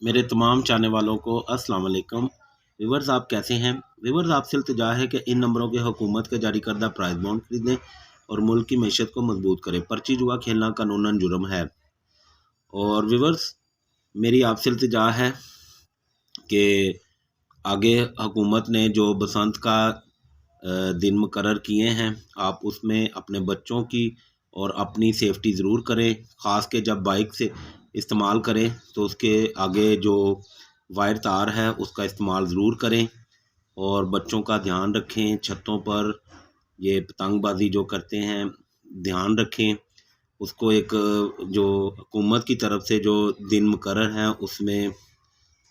मेरे तमाम चाहने वालों को अस्सलाम वालेकुम। व्यूवर्स, आप कैसे हैं? व्यूवर्स, आपसे इल्तिजा है कि इन नंबरों के हुकूमत के जारी करदा प्राइज बॉन्ड खरीदें और मुल्क की मैशत को मजबूत करें। पर्ची जुआ खेलना कानूनन जुर्म है। और व्यूवर्स, मेरी आपसे इल्तिजा है कि आगे हुकूमत ने जो बसंत का दिन मुकर्रर किए हैं, आप उसमें अपने बच्चों की और अपनी सेफ्टी ज़रूर करें। ख़ास के जब बाइक से इस्तेमाल करें तो उसके आगे जो वायर तार है उसका इस्तेमाल ज़रूर करें और बच्चों का ध्यान रखें। छतों पर ये पतंगबाजी जो करते हैं, ध्यान रखें उसको। एक जो हुकूमत की तरफ से जो दिन मुकर्रर हैं उसमें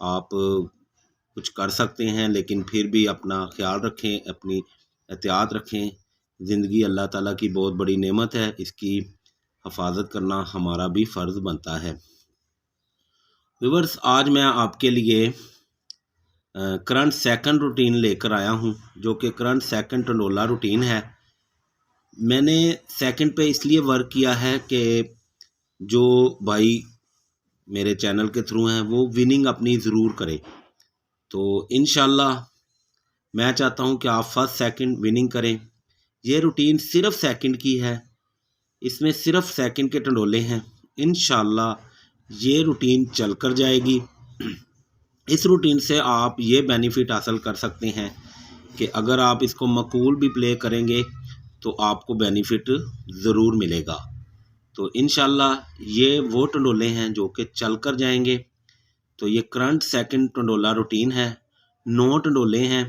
आप कुछ कर सकते हैं, लेकिन फिर भी अपना ख्याल रखें, अपनी एहतियात रखें। ज़िंदगी अल्लाह ताला की बहुत बड़ी नेमत है, इसकी हिफाजत करना हमारा भी फ़र्ज़ बनता है। व्यूअर्स, आज मैं आपके लिए करंट सेकंड रूटीन लेकर आया हूं, जो कि करंट सेकंड टंडोला रूटीन है। मैंने सेकंड पे इसलिए वर्क किया है कि जो भाई मेरे चैनल के थ्रू हैं वो विनिंग अपनी ज़रूर करें। तो इंशाल्लाह मैं चाहता हूं कि आप फर्स्ट सेकंड विनिंग करें। ये रूटीन सिर्फ सेकंड की है, इसमें सिर्फ सेकंड के टंडोले हैं। इंशाल्लाह ये रूटीन चल कर जाएगी। इस रूटीन से आप ये बेनिफिट हासिल कर सकते हैं कि अगर आप इसको मकबूल भी प्ले करेंगे तो आपको बेनिफिट ज़रूर मिलेगा। तो इंशाल्लाह ये वो टंडोले हैं जो कि चल कर जाएंगे। तो ये करंट सेकंड टंडोला रूटीन है, 9 टंडोले हैं।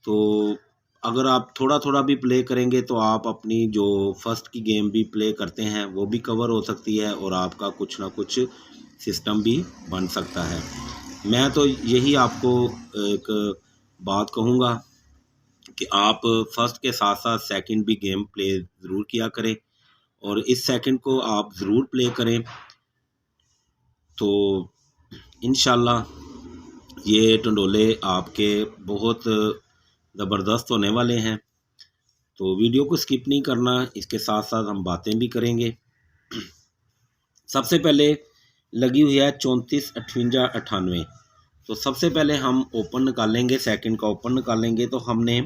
तो अगर आप थोड़ा थोड़ा भी प्ले करेंगे तो आप अपनी जो फर्स्ट की गेम भी प्ले करते हैं वो भी कवर हो सकती है और आपका कुछ ना कुछ सिस्टम भी बन सकता है। मैं तो यही आपको एक बात कहूँगा कि आप फर्स्ट के साथ साथ सेकंड भी गेम प्ले ज़रूर किया करें और इस सेकंड को आप ज़रूर प्ले करें। तो इंशाल्लाह ये टंडोले आपके बहुत ज़बरदस्त होने वाले हैं। तो वीडियो को स्किप नहीं करना, इसके साथ साथ हम बातें भी करेंगे। सबसे पहले लगी हुई है 34, 58, 98। तो सबसे पहले हम ओपन निकालेंगे, सेकंड का ओपन निकालेंगे। तो हमने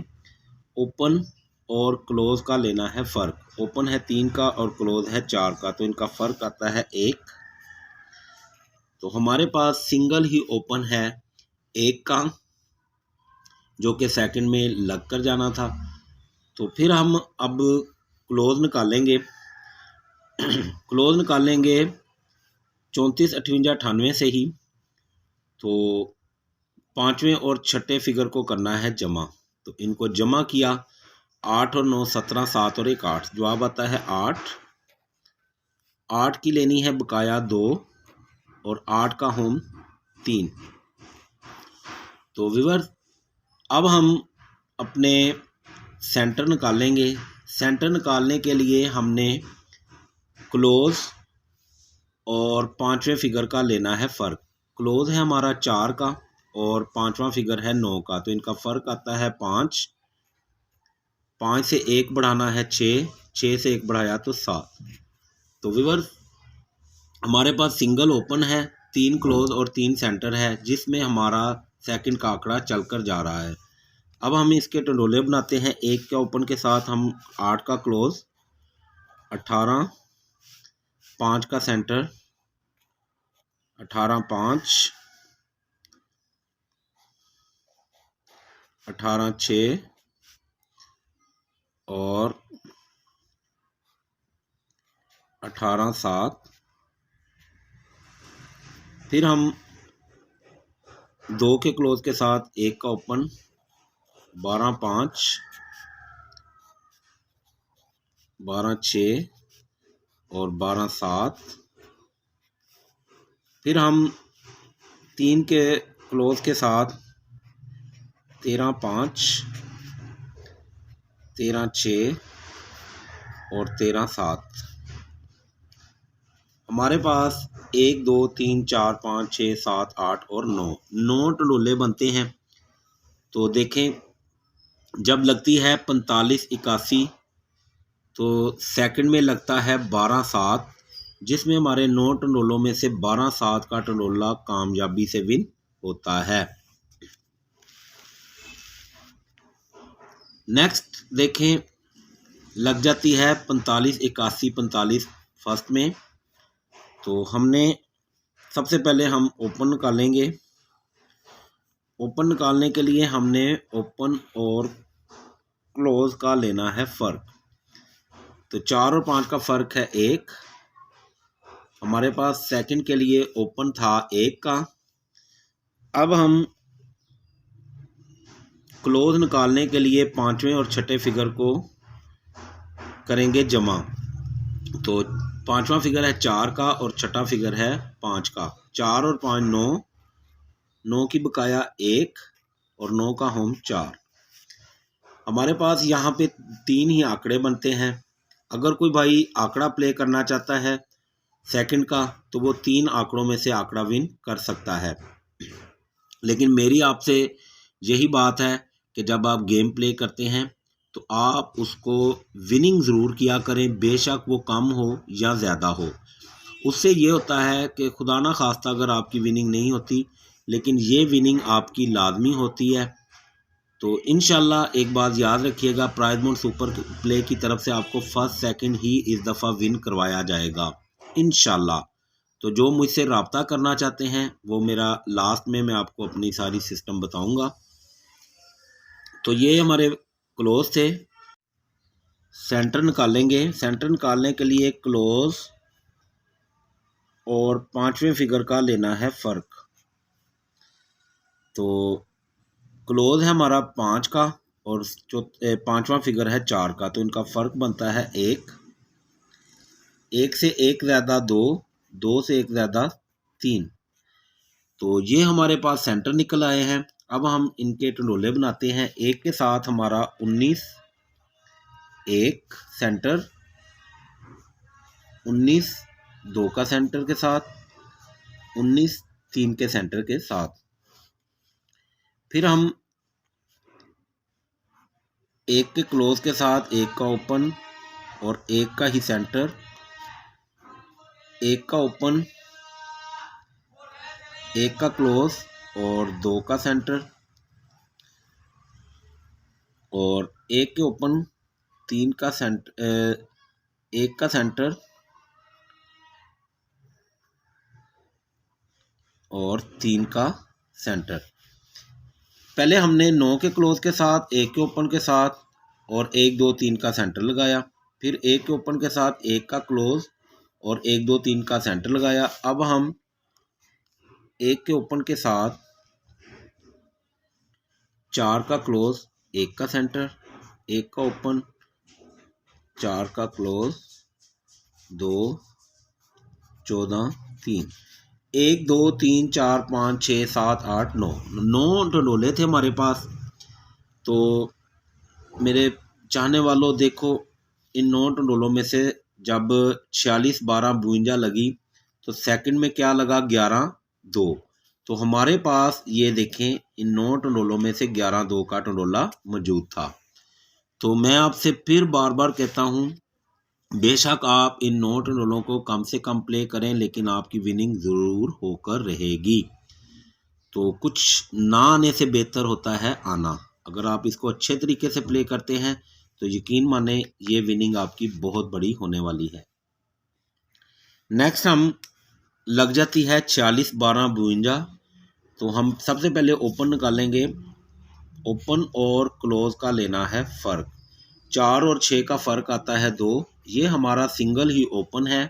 ओपन और क्लोज़ का लेना है फ़र्क। ओपन है 3 का और क्लोज़ है 4 का, तो इनका फ़र्क आता है 1। तो हमारे पास सिंगल ही ओपन है 1 का, जो कि सेकंड में लग कर जाना था। तो फिर हम अब क्लोज़ निकालेंगे। क्लोज़ निकालेंगे 34, 58, 98 से ही। तो पाँचवें और छठे फिगर को करना है जमा। तो इनको जमा किया, 8 और 9 17, 7 और 1 8। जवाब आता है 8। 8 की लेनी है बकाया 2 और 8 का होम 3। तो व्यूअर्स, अब हम अपने सेंटर निकालेंगे। सेंटर निकालने के लिए हमने क्लोज़ और पाँचवें फिगर का लेना है फ़र्क। क्लोज़ है हमारा 4 का और पाँचवा फिगर है 9 का, तो इनका फ़र्क आता है 5। 5 से 1 बढ़ाना है 6, 6 से 1 बढ़ाया तो 7। तो व्यूअर्स, हमारे पास सिंगल ओपन है, 3 क्लोज़ और 3 सेंटर है, जिसमें हमारा सेकंड का आंकड़ा चल कर जा रहा है। अब हम इसके टंडोले बनाते हैं। 1 के ओपन के साथ हम 8 का क्लोज़, 18, 5 का सेंटर, 18, 5, 18, 6 और 18, 7। फिर हम 2 के क्लोज़ के साथ 1 का ओपन, 12, 5, 12, 6 और 12, 7। फिर हम 3 के क्लोज़ के साथ 13, 5, 13, 6 और 13, 7। हमारे पास 1 2 3 4 5 6 7 8 और 9 टंडोले बनते हैं। तो देखें, जब लगती है 45 81 तो सेकंड में लगता है 12 7, जिसमें हमारे 9 टंडोलों में से 12/7 का टंडोला कामयाबी से विन होता है। नेक्स्ट देखें, लग जाती है 45 81 45 फर्स्ट में। तो हमने सबसे पहले हम ओपन निकालेंगे। ओपन निकालने के लिए हमने ओपन और क्लोज का लेना है फ़र्क। तो 4 और 5 का फ़र्क है 1। हमारे पास सेकंड के लिए ओपन था 1 का। अब हम क्लोज निकालने के लिए 5वें और छठे फिगर को करेंगे जमा। तो 5वां फिगर है 4 का और छठा फिगर है 5 का। 4 और 5 9, 9 की बकाया 1 और 9 का होम 4। हमारे पास यहाँ पे 3 ही आंकड़े बनते हैं। अगर कोई भाई आंकड़ा प्ले करना चाहता है सेकंड का, तो वो 3 आंकड़ों में से आंकड़ा विन कर सकता है। लेकिन मेरी आपसे यही बात है कि जब आप गेम प्ले करते हैं तो आप उसको विनिंग ज़रूर किया करें, बेशक वो कम हो या ज़्यादा हो। उससे ये होता है कि खुदा ना खास्ता अगर आपकी विनिंग नहीं होती, लेकिन ये विनिंग आपकी लाजमी होती है। तो इंशाल्लाह एक बात याद रखिएगा, प्राइज बॉन्ड सुपर प्ले की तरफ से आपको फर्स्ट सेकंड ही इस दफ़ा विन करवाया जाएगा इंशाल्लाह। तो जो मुझसे रब्ता करना चाहते हैं वो मेरा लास्ट में मैं आपको अपनी सारी सिस्टम बताऊंगा। तो ये हमारे क्लोज थे। सेंटर निकालेंगे। सेंटर निकालने के लिए क्लोज और 5वें फिगर का लेना है फ़र्क। तो क्लोज है हमारा 5 का और 5वां फिगर है 4 का। तो इनका फ़र्क बनता है 1। 1 से 1 ज़्यादा 2, 2 से 1 ज़्यादा 3। तो ये हमारे पास सेंटर निकल आए हैं। अब हम इनके टंडोले बनाते हैं। 1 के साथ हमारा 19, 1 सेंटर, 19 2 का सेंटर के साथ, 19 3 के सेंटर के साथ। फिर हम 1 के क्लोज के साथ 1 का ओपन और 1 का ही सेंटर, 1 का ओपन, 1 का क्लोज और 2 का सेंटर, और 1 के ओपन, 3 का सेंटर, 1 का सेंटर और 3 का सेंटर। पहले हमने 9 के क्लोज के साथ 1 के ओपन के साथ और 1 2 3 का सेंटर लगाया। फिर 1 के ओपन के साथ 1 का क्लोज और 1 2 3 का सेंटर लगाया। अब हम 1 के ओपन के साथ 4 का क्लोज, 1 का सेंटर, 1 का ओपन, 4 का क्लोज, 2 14 3, 1 2 3 4 5 6 7 8 9 9 टंडोले थे हमारे पास। तो मेरे चाहने वालों, देखो इन 9 टंडोलों में से जब 46 12 52 लगी तो सेकंड में क्या लगा, 11 2। तो हमारे पास ये देखें इन 9 टंडोलों में से 11 2 का टंडोला मौजूद था। तो मैं आपसे फिर बार बार कहता हूँ, बेशक आप इन 9 टंडोलों को कम से कम प्ले करें, लेकिन आपकी विनिंग ज़रूर होकर रहेगी। तो कुछ ना आने से बेहतर होता है आना। अगर आप इसको अच्छे तरीके से प्ले करते हैं तो यकीन माने ये विनिंग आपकी बहुत बड़ी होने वाली है। नेक्स्ट हम लग जाती है 46 12 52। तो हम सबसे पहले ओपन निकालेंगे। ओपन और क्लोज का लेना है फ़र्क। 4 और 6 का फ़र्क आता है 2। ये हमारा सिंगल ही ओपन है।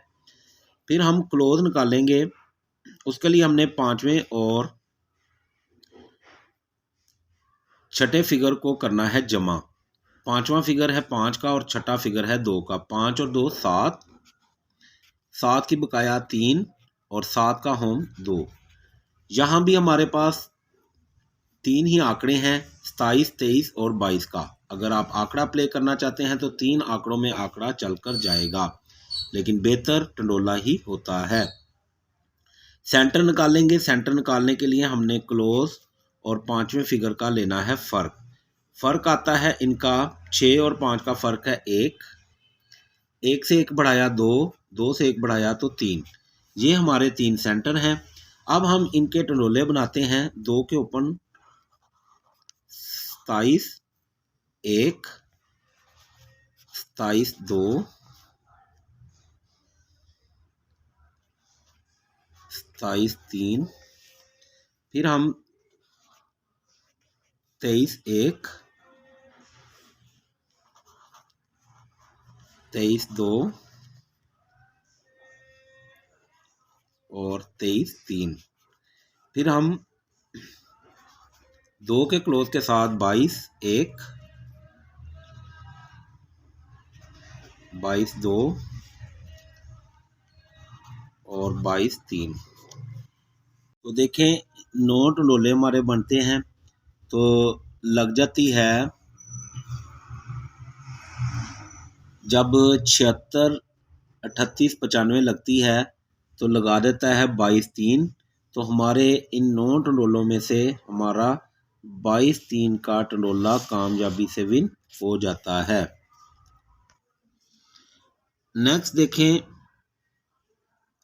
फिर हम क्लोज निकालेंगे। उसके लिए हमने 5वें और छठे फिगर को करना है जमा। 5वां फिगर है 5 का और छठा फिगर है 2 का। 5 और 2 7, 7 की बकाया 3 और 7 का होम 2। यहाँ भी हमारे पास 3 ही आंकड़े हैं, 27 23 और 22 का। अगर आप आंकड़ा प्ले करना चाहते हैं तो 3 आंकड़ों में आंकड़ा चलकर जाएगा, लेकिन बेहतर टंडोला ही होता है। सेंटर निकालेंगे। सेंटर निकालने के लिए हमने क्लोज और 5वें फिगर का लेना है फ़र्क। फ़र्क आता है इनका 6 और 5 का फ़र्क है 1। 1 से 1 बढ़ाया 2, 2 से 1 बढ़ाया तो 3। ये हमारे 3 सेंटर हैं। अब हम इनके टंडोले बनाते हैं। 2 के ओपन 27 1, 27 2, 27 3, फिर हम 23 1, 23 2 और 23 3। फिर हम 2 के क्लोज के साथ 22 1, 22 2 और 22 3। तो देखें 9 टंडोले हमारे बनते हैं। तो लग जाती है जब 76 38 95 लगती है तो लगा देता है 22 3। तो हमारे इन 9 टंडोलों में से हमारा 22 3 का टंडोला कामयाबी से विन हो जाता है। नेक्स्ट देखें,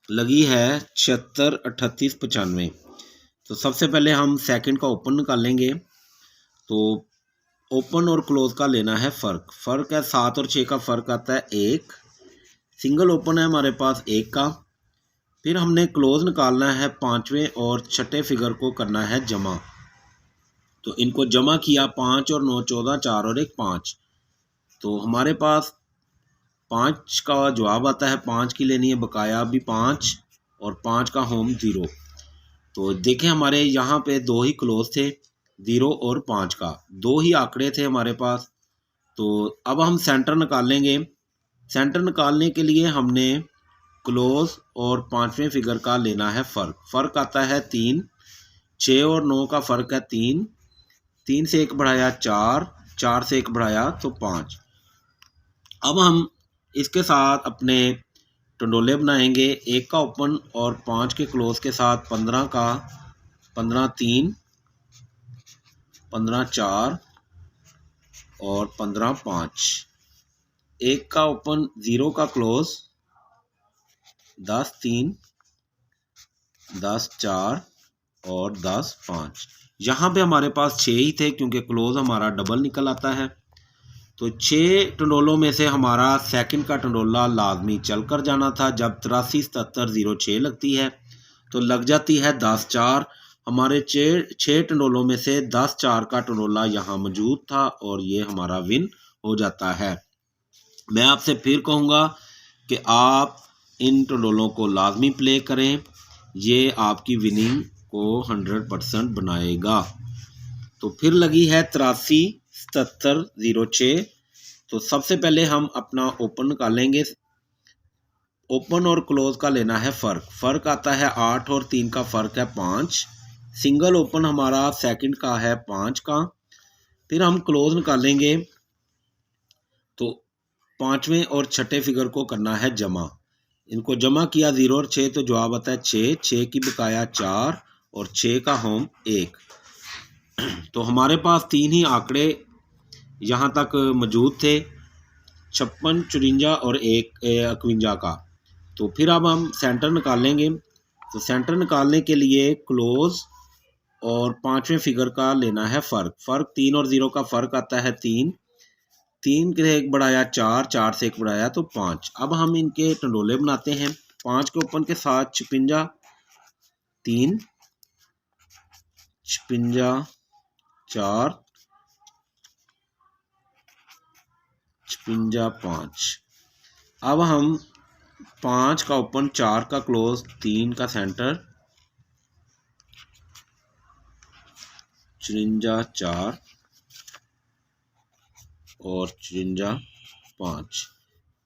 लगी है 76 38 95। तो सबसे पहले हम सेकंड का ओपन निकालेंगे। तो ओपन और क्लोज का लेना है फ़र्क है 7 और 6 का फ़र्क आता है 1। सिंगल ओपन है हमारे पास 1 का। फिर हमने क्लोज निकालना है 5वें और छठे फिगर को करना है जमा। तो इनको जमा किया 5 और 9 14, 4 और 1 5। तो हमारे पास 5 का जवाब आता है। 5 की लेनी है बकाया भी 5 और 5 का होम 0। तो देखें हमारे यहाँ पे 2 ही क्लोज थे, 0 और 5 का 2 ही आंकड़े थे हमारे पास। तो अब हम सेंटर निकालेंगे। सेंटर निकालने के लिए हमने क्लोज और 5वें फिगर का लेना है फ़र्क आता है 3। 6 और 9 का फ़र्क है 3। 3 से 1 बढ़ाया 4, 4 से 1 बढ़ाया तो 5। अब हम इसके साथ अपने टंडोले बनाएंगे। 1 का ओपन और 5 के क्लोज के साथ 15 का 15 3, 15 4 और 15 5। 1 का ओपन 0 का क्लोज 10 3, 10 4 और 10 5। यहाँ पे हमारे पास 6 ही थे क्योंकि क्लोज हमारा डबल निकल आता है। तो 6 टंडोलों में से हमारा सेकंड का टंडोला लाजमी चल कर जाना था। जब 83 77 06 लगती है तो लग जाती है 10 4। हमारे 6 टंडोलों में से 10 4 का टंडोला यहाँ मौजूद था और ये हमारा विन हो जाता है। मैं आपसे फिर कहूँगा कि आप इन टंडोलों को लाजमी प्ले करें, ये आपकी विनिंग को 100% बनाएगा। तो फिर लगी है 83 77 06। तो सबसे पहले हम अपना ओपन निकालेंगे। ओपन और क्लोज का लेना है फ़र्क आता है 8 और 3 का फ़र्क है 5। सिंगल ओपन हमारा सेकंड का है 5 का। फिर हम क्लोज निकालेंगे। तो 5वें और छठे फिगर को करना है जमा। इनको जमा किया 0 और 6 तो जवाब आता है 6। 6 की बकाया 4 और 6 का होम 1। तो हमारे पास 3 ही आंकड़े यहाँ तक मौजूद थे, 56 54 और 1 51 का। तो फिर अब हम सेंटर निकालेंगे। तो सेंटर निकालने के लिए क्लोज और 5वें फिगर का लेना है फ़र्क 3 और 0 का फ़र्क आता है 3। 3 से 1 बढ़ाया 4, 4 से 1 बढ़ाया तो 5। अब हम इनके टंडोले बनाते हैं। 5 के ओपन के साथ 56 3, 56 4, 56 5। अब हम 5 का ओपन 4 का क्लोज 3 का सेंटर 54 4 और 54 5।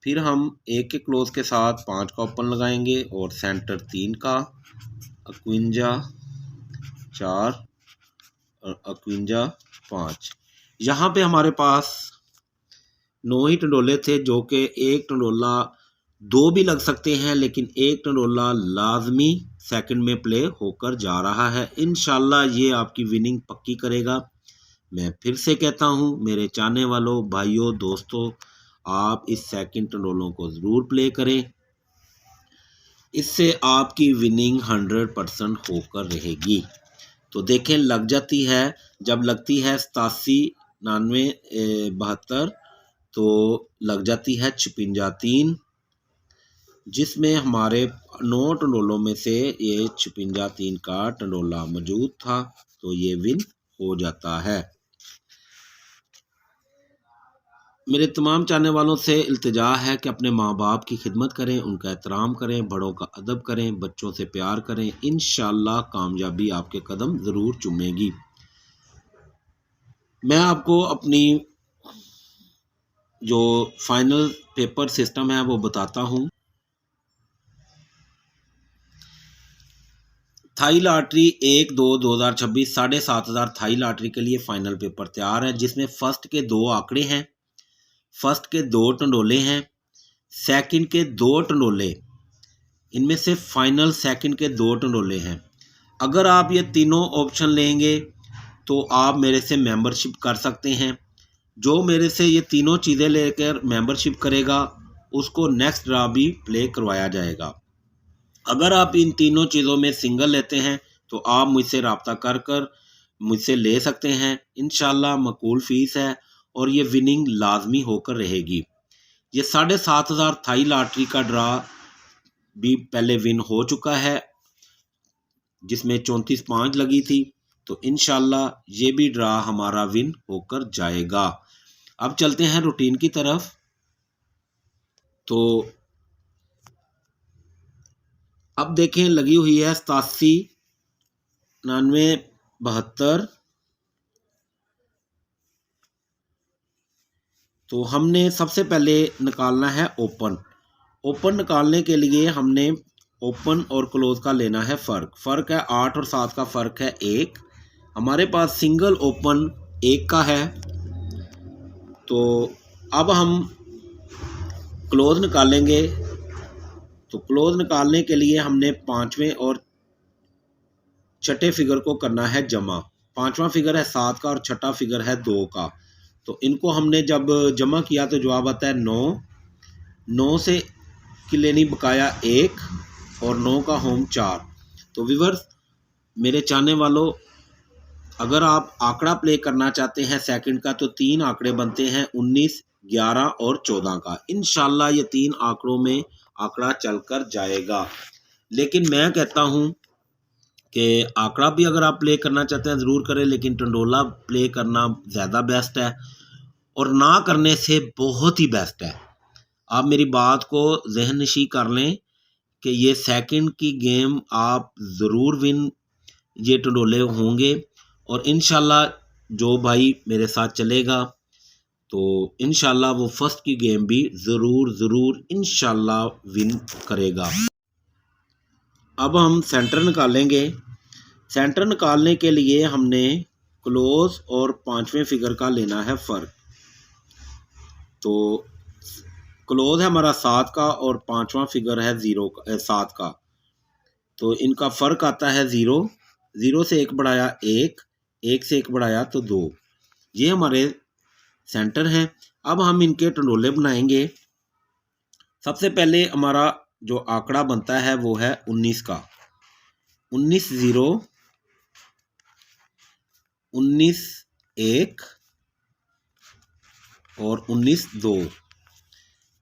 फिर हम 1 के क्लोज के साथ 5 का ओपन लगाएंगे और सेंटर 3 का 51 4 और 51 5। यहाँ पे हमारे पास 9 ही टंडोले थे, जो कि एक टंडोला 2 भी लग सकते हैं, लेकिन एक टंडोला लाजमी सेकंड में प्ले होकर जा रहा है। इंशाल्लाह ये आपकी विनिंग पक्की करेगा। मैं फिर से कहता हूँ मेरे चाहने वालों, भाइयों, दोस्तों, आप इस सेकंड टंडोलों को ज़रूर प्ले करें। इससे आपकी विनिंग 100% होकर रहेगी। तो देखें लग जाती है, जब लगती है 87, 99, 72 तो लग जाती है 56 3, जिसमें हमारे 9 टंडोलों में से ये 56 3 का टंडोला मौजूद था, तो ये विन हो जाता है। मेरे तमाम चाहने वालों से इल्तिजा है कि अपने माँ बाप की खिदमत करें, उनका एहतराम करें, बड़ों का अदब करें, बच्चों से प्यार करें। इंशाअल्लाह कामयाबी आपके कदम ज़रूर चूमेगी। मैं आपको अपनी जो फाइनल पेपर सिस्टम है वो बताता हूँ। थाई लॉटरी 1-2-2026 7,500 थाई लॉटरी के लिए फाइनल पेपर तैयार है, जिसमें फर्स्ट के 2 आंकड़े हैं, फर्स्ट के 2 टंडोले हैं, सेकंड के 2 टंडोले, इनमें से फाइनल सेकंड के 2 टंडोले हैं। अगर आप ये तीनों ऑप्शन लेंगे तो आप मेरे से मेंबरशिप कर सकते हैं। जो मेरे से ये तीनों चीज़ें लेकर मेंबरशिप करेगा उसको नेक्स्ट ड्रा भी प्ले करवाया जाएगा। अगर आप इन तीनों चीज़ों में सिंगल लेते हैं तो आप मुझसे रब्ता कर कर मुझसे ले सकते हैं। इंशाल्लाह मकबूल फ़ीस है और ये विनिंग लाजमी होकर रहेगी। ये 7,500 थाई लॉटरी का ड्रा भी पहले विन हो चुका है, जिसमें 34-5 लगी थी, तो इंशाल्लाह ये भी ड्रा हमारा विन होकर जाएगा। अब चलते हैं रूटीन की तरफ। तो अब देखें लगी हुई है 87, 99, 72। तो हमने सबसे पहले निकालना है ओपन। ओपन निकालने के लिए हमने ओपन और क्लोज का लेना है फ़र्क है 8 और 7 का फ़र्क है 1। हमारे पास सिंगल ओपन 1 का है। तो अब हम क्लोज निकालेंगे। तो क्लोज निकालने के लिए हमने 5वें और छठे फिगर को करना है जमा। 5वां फिगर है 7 का और छठा फिगर है 2 का। तो इनको हमने जब जमा किया तो जवाब आता है 9। 9 से की लेनी बकाया 1 और 9 का होम 4। तो व्यूअर्स मेरे चाहने वालों, अगर आप आंकड़ा प्ले करना चाहते हैं सेकंड का तो 3 आंकड़े बनते हैं 19, 11 और 14 का। इंशाल्लाह ये 3 आंकड़ों में आंकड़ा चलकर जाएगा। लेकिन मैं कहता हूँ कि आंकड़ा भी अगर आप प्ले करना चाहते हैं ज़रूर करें, लेकिन टंडोला प्ले करना ज़्यादा बेस्ट है और ना करने से बहुत ही बेस्ट है। आप मेरी बात को जहन नशी कर लें कि ये सेकंड की गेम आप ज़रूर विन ये टंडोले होंगे और इंशाल्लाह जो भाई मेरे साथ चलेगा तो इंशाल्लाह वो फर्स्ट की गेम भी ज़रूर इंशाल्लाह विन करेगा। अब हम सेंटर निकालेंगे। सेंटर निकालने के लिए हमने क्लोज और 5वें फिगर का लेना है फ़र्क। तो क्लोज है हमारा 7 का और 5वां फिगर है 7 का। तो इनका फ़र्क आता है 0। 0 से 1 बढ़ाया 1, 1 से 1 बढ़ाया तो 2। ये हमारे सेंटर हैं। अब हम इनके टंडोले बनाएंगे। सबसे पहले हमारा जो आंकड़ा बनता है वो है 19 का। 19 0, 19 1 और 19 2।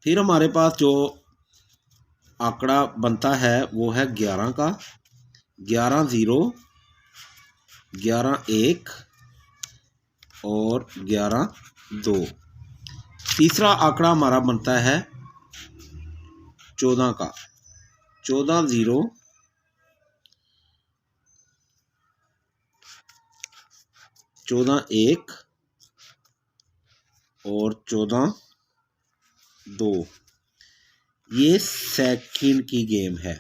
फिर हमारे पास जो आंकड़ा बनता है वो है 11 का। 11 0, 11 1 और 11 2। तीसरा आंकड़ा हमारा बनता है 14 का। 14 0, 14 1 और 14 2। ये सेकंड की गेम है।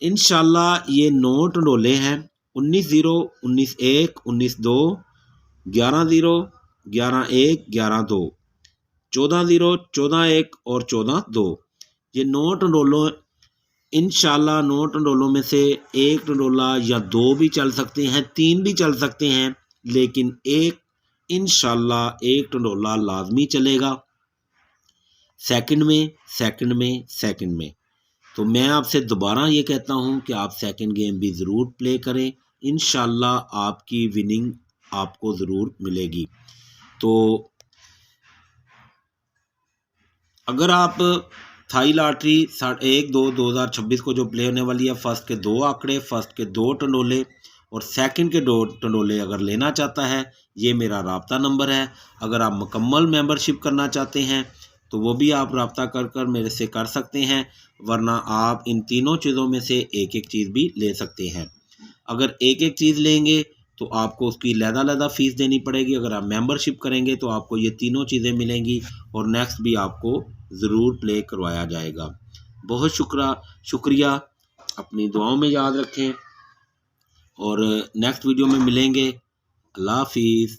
इंशाल्लाह ये 9 टंडोले हैं। 19 0, 19 1, 19 2, 11 0, 11 1, 11 2, 14 0, 14 1 और 14 2। ये 9 टंडोलों इंशाल्लाह 9 टंडोलों में से एक टंडोला या 2 भी चल सकते हैं, 3 भी चल सकते हैं, लेकिन एक इंशाल्लाह एक टंडोला लाजमी चलेगा सेकंड में। तो मैं आपसे दोबारा ये कहता हूँ कि आप सेकंड गेम भी ज़रूर प्ले करें, इंशाल्लाह आपकी विनिंग आपको ज़रूर मिलेगी। तो अगर आप थाई लॉटरी 1/2/2026 को जो प्ले होने वाली है, फर्स्ट के 2 आंकड़े, फर्स्ट के 2 टंडोले और सेकंड के 2 टंडोले अगर लेना चाहता है, ये मेरा राब्ता नंबर है। अगर आप मुकम्मल मेंबरशिप करना चाहते हैं तो वो भी आप राब्ता कर मेरे से कर सकते हैं, वरना आप इन तीनों चीज़ों में से एक-एक चीज़ भी ले सकते हैं। अगर एक-एक चीज़ लेंगे तो आपको उसकी अलहदा-अलहदा फ़ीस देनी पड़ेगी। अगर आप मेंबरशिप करेंगे तो आपको ये तीनों चीज़ें मिलेंगी और नेक्स्ट भी आपको ज़रूर प्ले करवाया जाएगा। बहुत शुक्रिया, अपनी दुआओं में याद रखें और नेक्स्ट वीडियो में मिलेंगे। अल्लाह हाफ़िज़।